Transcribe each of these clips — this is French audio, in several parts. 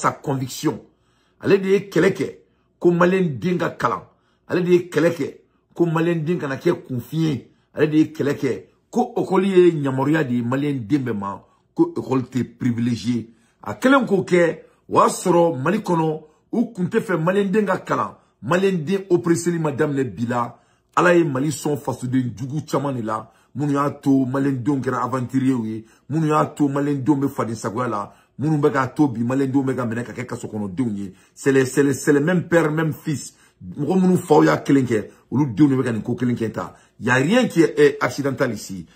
sa conviction. Ale de ye kɛlɛ kɛ ko malien den ka kalan. Ale de ye kɛlɛ kɛ ko malien den kana kɛ kunfiɲɛ. Ale de ye kɛlɛ kɛ ko école ye ɲamariya de ye malien den bɛɛ ma ko école tɛ privilégié. A kɛlen k'o kɛ o y'a sɔrɔ Mali kɔnɔ u kun tɛ fɛ malien den ka kalan. Malien den oppressé ma daminɛ bi la. Ala ye Mali sɔn fasoden jugu caman de la. Minnu y'a to malien denw kɛra aventurier ye. Minnu y'a to malien denw bɛ faden sagoya la. Minnu bɛ k'a to bi malien denw bɛ ka minɛ ka kɛ kaso kɔnɔdenw ye. C'est le même père, même fils. Mɔgɔ minnu faw y'a kelen kɛ olu denw de bɛ ka nin ko kelen kɛ ta. Il y a rien qui est accidental ici.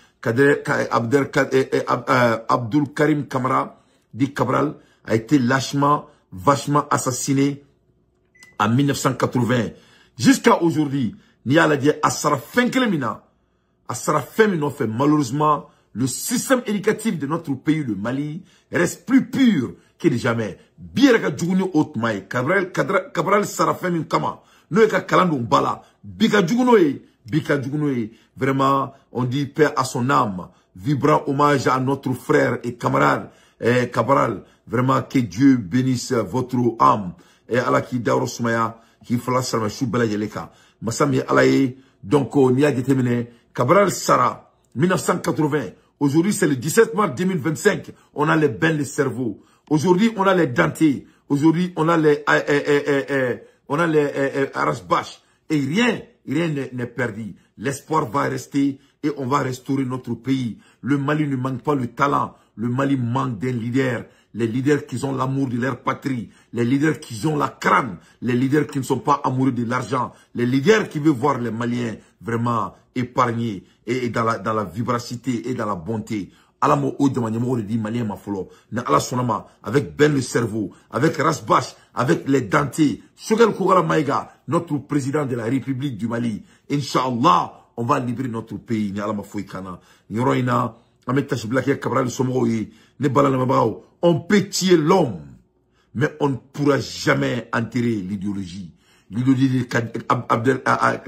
Abdul Karim Kamara dit Cabral a été vachement assassiné en 1980. Jusqu'à aujourd'hui, malheureusement, le système éducatif de notre pays, le Mali, reste plus pur que de jamais. Cabral Sarafem Kama, Noeka Kalandou Bala, Bika Djounoé, vraiment, on dit paix à son âme, vibrant hommage à notre frère et camarade, Cabral, vraiment que Dieu bénisse votre âme, et Allah qui dauro sumaya, qui fala sama choubela yeleka. Massami Alaye, donc, on y a déterminé, Cabral Sara, 1980, aujourd'hui c'est le 17 mars 2025, on a les bains de cerveau. Aujourd'hui, on a les dentés. Aujourd'hui, on a les arrache-bâches. Et rien n'est perdu. L'espoir va rester et on va restaurer notre pays. Le Mali ne manque pas le talent. Le Mali manque des leaders. Les leaders qui ont l'amour de leur patrie. Les leaders qui ont la crâne. Les leaders qui ne sont pas amoureux de l'argent. Les leaders qui veulent voir les Maliens vraiment épargnés et dans la vibracité et dans la bonté. Alamo Odemanyamo dit Malien Mafolo. Na ala sonama avec Ben le cerveau, avec Rasbash, avec les dentés. Chogal Kougala Maïga, notre président de la République du Mali. Inch'Allah, on va libérer notre pays. Ni alama Fouikana. Ni Roina, Ametash Blaké Cabral Somoui, ne Balanamabao. On peut tuer l'homme, mais on ne pourra jamais enterrer l'idéologie. L'idéologie de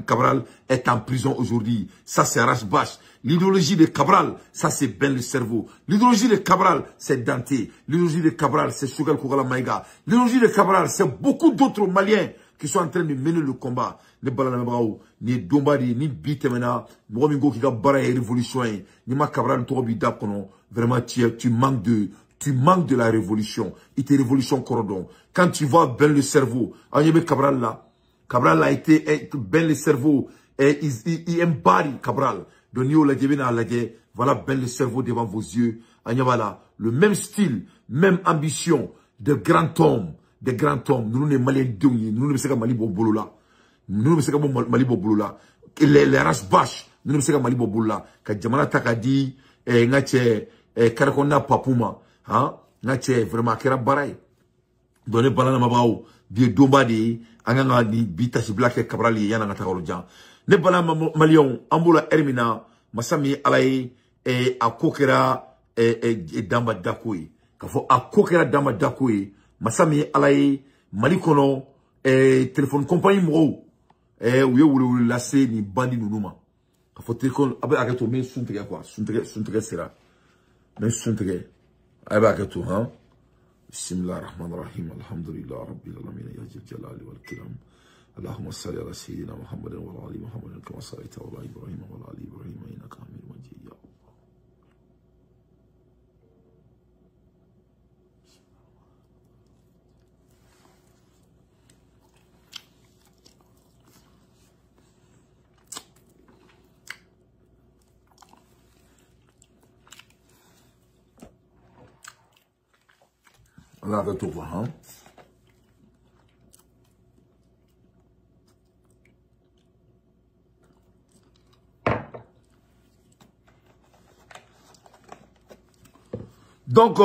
Cabral est en prison aujourd'hui. Ça, c'est Rasbash. L'idéologie de Cabral, ça, c'est Ben le cerveau. L'idéologie de Cabral, c'est Dante. L'idéologie de Cabral, c'est Chogal Kougala Maïga. L'idéologie de Cabral, c'est beaucoup d'autres Maliens qui sont en train de mener le combat. Ne Balanamao, ni Dombadi, ni Bitemena, Mouamingo qui a barré la révolution, ni ma Cabral, vraiment, tu manques de la révolution. Il était révolution Corodon. Quand tu vois Ben le cerveau, Agnebe Cabral là, Cabral a été Ben le cerveau, et il embody Cabral. Donc, voilà Ben le cerveau devant vos yeux. Agnabala, le même style, même ambition de grand homme, Nous, les Maliens, nous ne sommes pas Mali Bobolola. Nous ne sommes pas Mali Bobolola. Les races bâches, nous ne sommes pas Mali Bobolola. Quand Jamana Takadi, Karakona Papuma, Nache, vraiment, Kera Baray. Donne Balana Mabao, Bié Dombadi, Anganga, Bita, Black Cabrali, Yana Tarojan. Ne bala Malion, Ambola Hermina, Masami Alaye, et a Kokera, et Damba Dakoué. Kafo a Kokera Damba Dakoué, Masami Alaye, Malikono, et téléphone compagnie Moro, et où vous lassez ni bandi nounouma. Kafo téléphone, agato, mais suntre quoi, suntre sera. Mais suntre, agato, hein. Bismillah ar-Rahman ar-Rahim, alhamdulillah, Rabbil Alamin, ya Jalali wal Kiram. اللهم صل على سيدنا محمد وعلى ال محمد كما صليت على ابراهيم وعلى ال ابراهيم انك حميد مجيد يا الله. الله تطوفها ها. Donc,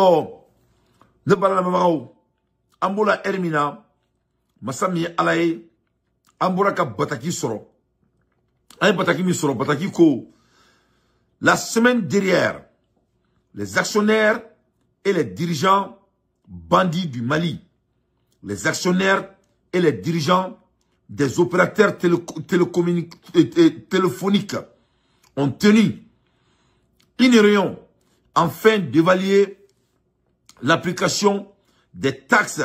ne parle pas Amboula Hermina, Massami Alaye, Ambouraka Bataki Soro, Aïe Bataki Misoro, Bataki Ko. La semaine derrière, les actionnaires et les dirigeants bandits du Mali, les actionnaires et les dirigeants des opérateurs téléphoniques ont tenu une réunion afin d'évaluer l'application des taxes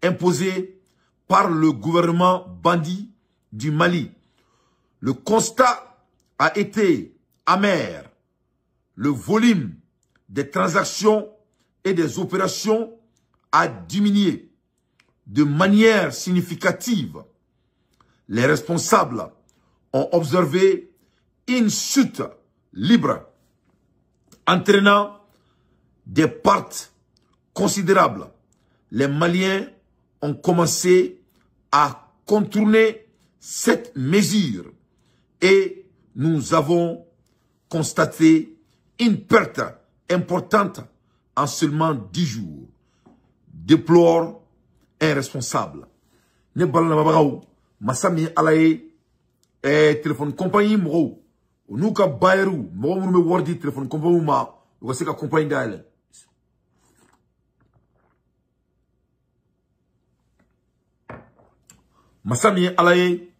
imposée par le gouvernement bandit du Mali. Le constat a été amer. Le volume des transactions et des opérations a diminué de manière significative. Les responsables ont observé une chute libre, entraînant des pertes considérables. Les Maliens ont commencé à contourner cette mesure et nous avons constaté une perte importante en seulement 10 jours. Déplore un responsable. Ne balana babagaw masami alaye téléphone compagnie mo nous ka bayeru mo me wordi téléphone compagnie ma ko se ka compagnie dale masami alaye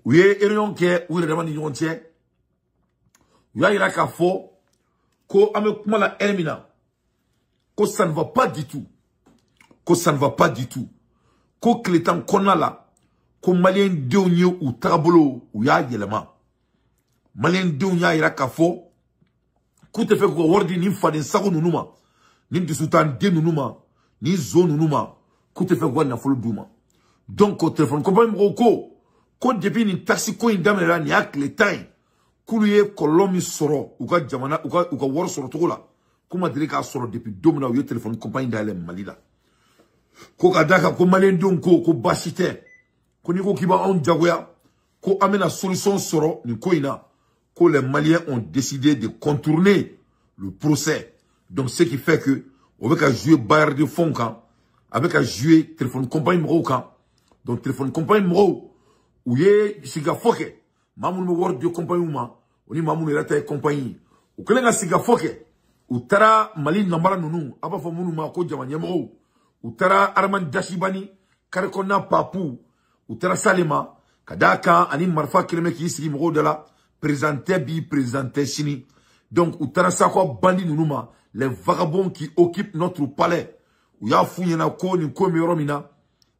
ouye erion ke ouye demandi ñon tie ya ira ka fo ko ame kuma la Hermina ko ça ne va pas du tout. Que ça ne va pas du tout. Que le temps qu'on a là, que Malien Deonye ou Tarabolo ou ya yelema. Malien Deonye ira kafo. Que te fait que wardi ni fadin sago nunuma. Ni de sultan de nunuma. Ni zone nunuma. Que te fait que na folo douma. Donc au téléphone compagnie moko. Que depuis ni taxi ko indame là ni ak le temps. Kuluye kolomi soro ou ka jamana ou ka war soro to la. Kuma dire ka soro depuis domina ou téléphone compagnie d'aller Malila. Ko kadaka ko Malien don ko basite ko ni ko kiba on jagoya ko amena solution soro ni ko ina ko les Maliens ont décidé de contourner le procès. Donc ce qui fait que on veut qu'à jouer bailleur de fonds quand avec à jouer téléphone compagnie mro quand donc téléphone compagnie mro ou ye siga foke mamun mo wor de compagnie ma oni mamun ila tay compagnie ou kelenga siga foke ou tara Mali nambara nunu aba fo munu ma ko jamanya mro Utara Arman Dashibani, Karekona Papu, Utara Salima, Kadaka, Ani Marfa Kiremeki Sigi Mrodela, présenté Chini. Donc, Utara Sakwa Bandi Nunuma, les vagabonds qui occupent notre palais. Ouya Founyana Ko, Niko Miromina,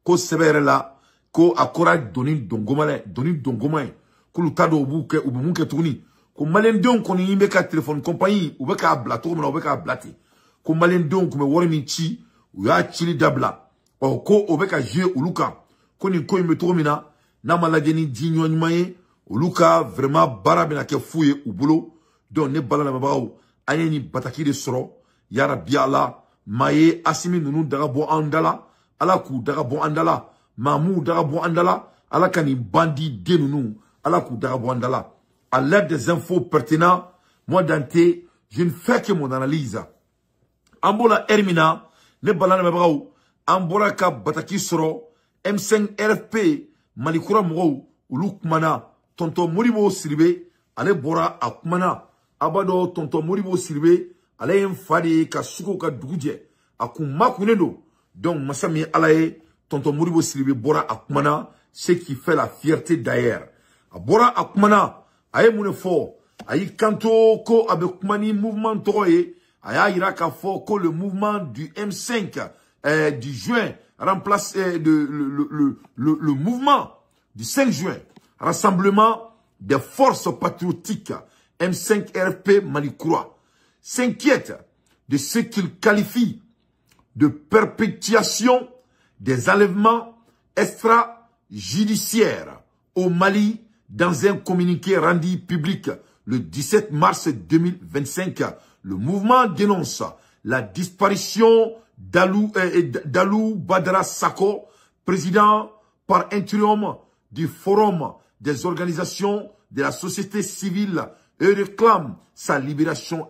Ko Seberela, Ko Akora Donin Dongomale, Donin Dongomai, Ko Lutado Bouke, Ubumuke Touni, Ko Malendon Koni Imeka téléphone compagnie, Ubeka Blato, Ubeka Blati, Ko Malendon Kume Warimichi, ou ya chili dabla o ko obeka je uluka ko ni ko imetro mina na malageni dinyo nymaye uluka vraiment barabena ke fouye u bolo don ne balana babaw ayeni bataki de soro ya rabbi ala maye asimi nunu daga bo andala ala ku daga bo andala mamu daga bo andala ala kani bandi de nunu ala ku daga bo andala à l'aide des infos pertinentes moi Dante je ne fais que mon analyse ambola Hermina ne balana mabagaw ambora ka bataki soro M5 RFP malikura mɔgɔw olu kumana tonton Moribo Siribe ale bɔra a kumana abado tonton Moribo Siribe ale ye fa de ka suko ka dugu jɛ a kun makunnen don donc masa min ala ye tonton Moribo Siribe bɔra a kumana ce qui fait la fierté d'ailleurs a bɔra a kumana a ye mun de fɔ a y'i kanto ko a bɛ kuma ni mouvement tɔgɔ ye Aya Iraka fort que le mouvement du M5 du juin remplace le mouvement du 5 juin. Rassemblement des forces patriotiques M5 RFP Malikura s'inquiète de ce qu'il qualifie de perpétuation des enlèvements extrajudiciaires au Mali dans un communiqué rendu public le 17 mars 2025. Le mouvement dénonce la disparition d'Alou Badara Sako, président par intérim du Forum des organisations de la société civile et réclame sa libération.